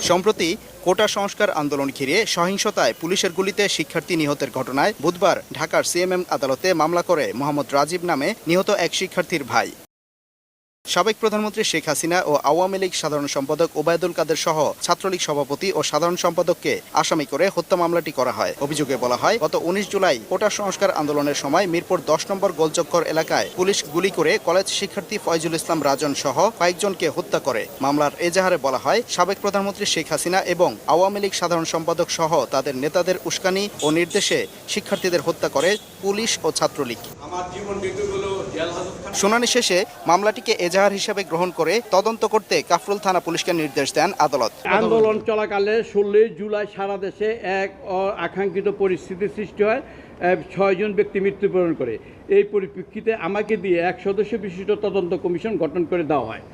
সম্প্রতি কোটা সংস্কার আন্দোলন ঘিরে সহিংসতায় পুলিশের গুলিতে শিক্ষার্থী নিহতের ঘটনায় বুধবার ঢাকার সিএমএম আদালতে মামলা করে মোহাম্মদ রাজীব নামে নিহত এক শিক্ষার্থীর ভাই। সাবেক প্রধানমন্ত্রী শেখ হাসিনা ও আওয়ামী লীগ সাধারণ সম্পাদক ওবায়দুল কাদের সহ ছাত্রলীগ সভাপতি ও সাধারণ সম্পাদককে আসামি করে হত্যা মামলাটি করা হয়। অভিযোগে বলা হয়, গত ১৯ জুলাই কোটা সংস্কার আন্দোলনের সময় মিরপুর ১০ নম্বর গোলচক্কর এলাকায় পুলিশ গুলি করে কলেজ শিক্ষার্থী ফয়জুল ইসলাম রাজন সহ কয়েকজনকে হত্যা করে। মামলার এজাহারে বলা হয়, সাবেক প্রধানমন্ত্রী শেখ হাসিনা এবং আওয়ামী লীগ সাধারণ সম্পাদক সহ তাদের নেতাদের উস্কানি ও নির্দেশে শিক্ষার্থীদের হত্যা করে পুলিশ ও ছাত্রলীগ। শুনানি শেষে মামলাটিকে এজাহার হিসেবে গ্রহণ করে তদন্ত করতে কাফরুল থানা পুলিশকে নির্দেশ দেন আদালত। আন্দোলন চলাকালে ১৬ জুলাই সারা দেশে এক আকাঙ্ক্ষিত পরিস্থিতির সৃষ্টি হয়, ৬ জন ব্যক্তি মৃত্যুবরণ করে। এই পরিপ্রেক্ষিতে আমাকে দিয়ে এক সদস্য বিশিষ্ট তদন্ত কমিশন গঠন করে দেওয়া হয়।